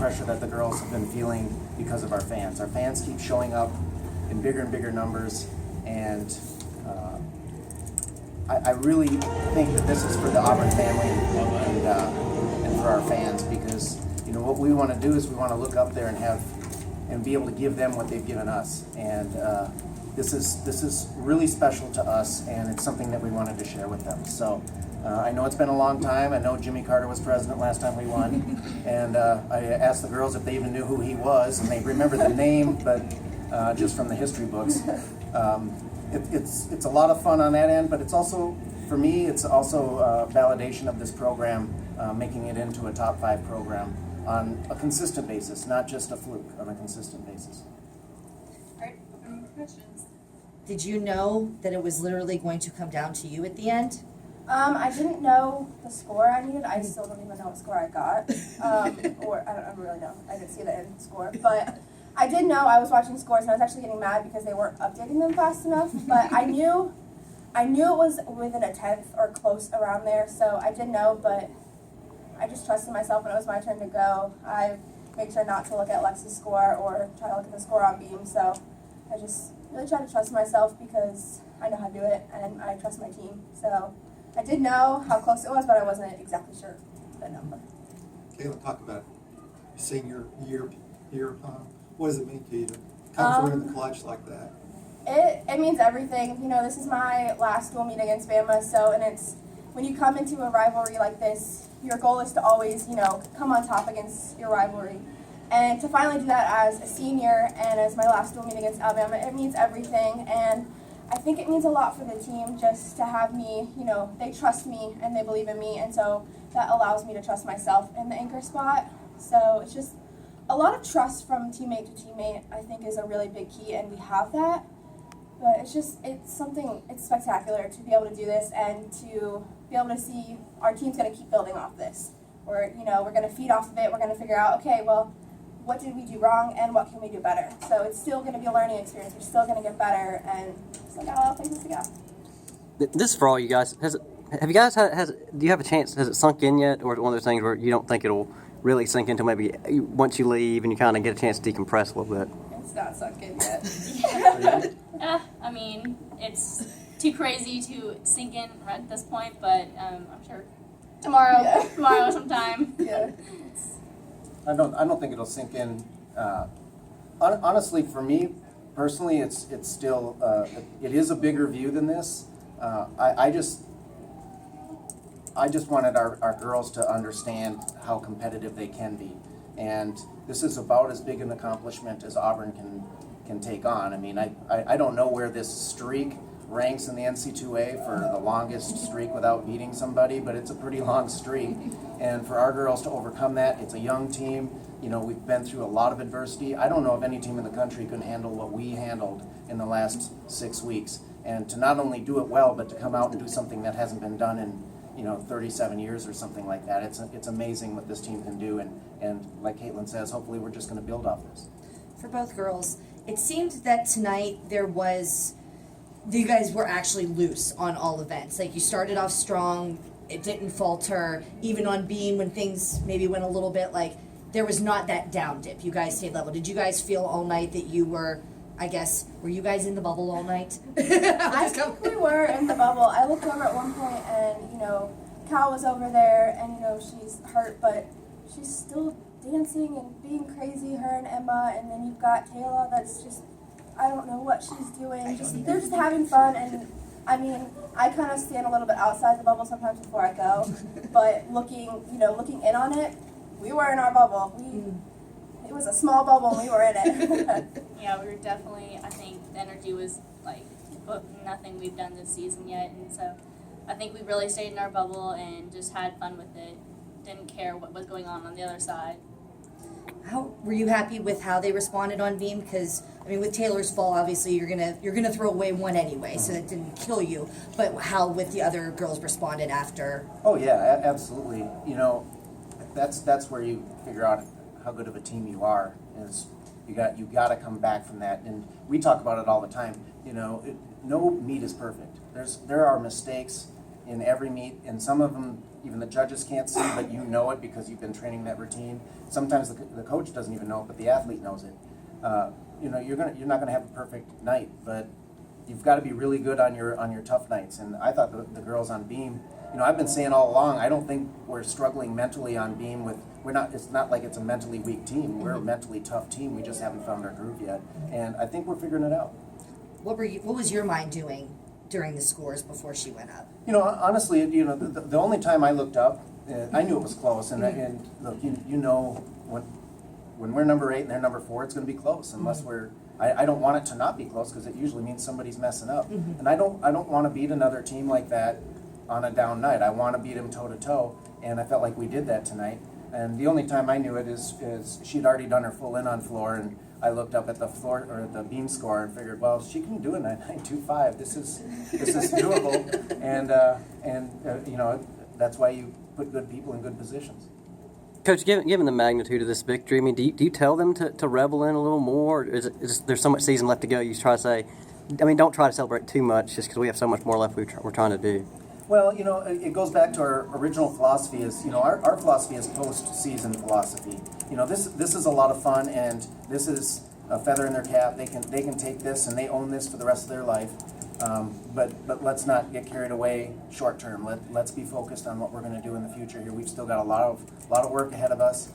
pressure that the girls have been feeling because of our fans. Our fans keep showing up in bigger and bigger numbers, and I really think that this is for the Auburn family and for our fans, because what we want to do is we want to look up there and be able to give them what they've given us, and this is really special to us, and it's something that we wanted to share with them. So I know it's been a long time. I know Jimmy Carter was president last time we won, and I asked the girls if they even knew who he was, and they remember the name, but just from the history books. It's a lot of fun on that end, but it's also, for me, it's also validation of this program, making it into a top 5 program on a consistent basis, not just a fluke, on a consistent basis. All right, open for questions. Did you know that it was literally going to come down to you at the end? I didn't know the score I needed. I still don't even know what score I got. Or I don't really know. I didn't see the end score. But I did know I was watching scores, and I was actually getting mad because they weren't updating them fast enough. But I knew it was within a tenth or close around there. So I did know, but I just trusted myself when it was my turn to go. I made sure not to look at Lex's score or try to look at the score on Beam. So I just really tried to trust myself because I know how to do it, and I trust my team. So I did know how close it was, but I wasn't exactly sure the number. Kayla, talk about senior year. What does it mean to you to come through in the clutch like that? It means everything. This is my last dual meet against Bama, and it's when you come into a rivalry like this, your goal is to always, come on top against your rivalry. And to finally do that as a senior and as my last dual meet against Alabama, it means everything. And I think it means a lot for the team just to have me, they trust me and they believe in me, and so that allows me to trust myself in the anchor spot. So it's just a lot of trust from teammate to teammate, I think, is a really big key, and we have that. But it's spectacular to be able to do this and to be able to see our team's going to keep building off this. We're going to feed off of it. We're going to figure out, okay, well, what did we do wrong and what can we do better? So it's still going to be a learning experience. We're still going to get better, and still got a lot of places to go. This is for all you guys. Do you have a chance? Has it sunk in yet, or is it one of those things where you don't think it'll really sink into maybe once you leave and you kind of get a chance to decompress a little bit? It's not sunk in yet. I mean, it's too crazy to sink in right at this point, but I'm sure tomorrow sometime. Yeah. I don't think it'll sink in. Honestly, for me personally, it's still it is a bigger view than this. I just wanted our girls to understand how competitive they can be, and this is about as big an accomplishment as Auburn can take on. I mean, I don't know where this streak ranks in the NC2A for the longest streak without beating somebody, but it's a pretty long streak. And for our girls to overcome that, it's a young team. We've been through a lot of adversity. I don't know if any team in the country can handle what we handled in the last 6 weeks. And to not only do it well, but to come out and do something that hasn't been done in 37 years or something like that. It's amazing what this team can do. And like Caitlin says, hopefully we're just going to build off this. For both girls, it seemed that tonight you guys were actually loose on all events. Like, you started off strong, it didn't falter. Even on Beam, when things maybe went a little bit, there was not that down dip. You guys stayed level. Did you guys feel all night that you were, were you guys in the bubble all night? I think we were in the bubble. I looked over at one point and, Cal was over there and, she's hurt, but she's still dancing and being crazy, her and Emma. And then you've got Kayla that's just, I don't know what she's doing. They're just having fun, and I mean, I kind of stand a little bit outside the bubble sometimes before I go, but looking in on it, we were in our bubble. It was a small bubble, and we were in it. Yeah, we were definitely, I think the energy was like nothing we've done this season yet, and so I think we really stayed in our bubble and just had fun with it. Didn't care what was going on the other side. How were you happy with how they responded on Beam? Because with Taylor's fall, obviously you're gonna throw away one anyway, so that didn't kill you. But how with the other girls responded after? Oh yeah, absolutely. That's where you figure out how good of a team you are. Is you got to come back from that, and we talk about it all the time. No meet is perfect. There are mistakes. in every meet, and some of them even the judges can't see, but you know it because you've been training that routine. Sometimes the coach doesn't even know it, but the athlete knows it. You know, you're not gonna have a perfect night, but you've got to be really good on your tough nights. And I thought the girls on beam, you know, I've been saying all along, I don't think we're struggling mentally on beam with. It's not like it's a mentally weak team. We're a mentally tough team. We just haven't found our groove yet, and I think we're figuring it out. What was your mind doing during the scores before she went up? You know, honestly, you know, the only time I looked up, I knew it was close, and look, you know, when we're number 8 and they're number 4, it's going to be close unless we're. I don't want it to not be close because it usually means somebody's messing up, and I don't want to beat another team like that on a down night. I want to beat them toe to toe, and I felt like we did that tonight. And the only time I knew it is she'd already done her full in on floor, and I looked up at the floor or the beam score and figured, well, she can do a 9.25. This is doable, and you know, that's why you put good people in good positions. Coach, given the magnitude of this victory, I mean, do you tell them to revel in a little more? Or is it just, there's so much season left to go, you try to say, I mean, don't try to celebrate too much just because we have so much more left we're trying to do? Well, you know, it goes back to our original philosophy is, you know, our philosophy is post-season philosophy. You know, this is a lot of fun, and this is a feather in their cap. They can take this and they own this for the rest of their life. But let's not get carried away short term. Let's be focused on what we're going to do in the future here. We've still got a lot of work ahead of us.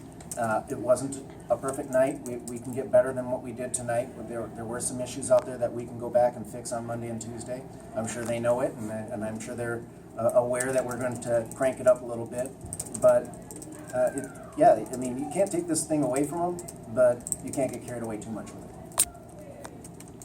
It wasn't a perfect night. We can get better than what we did tonight. There were some issues out there that we can go back and fix on Monday and Tuesday. I'm sure they know it, and I'm sure they're aware that we're going to crank it up a little bit. But yeah, I mean, you can't take this thing away from them, but you can't get carried away too much with it.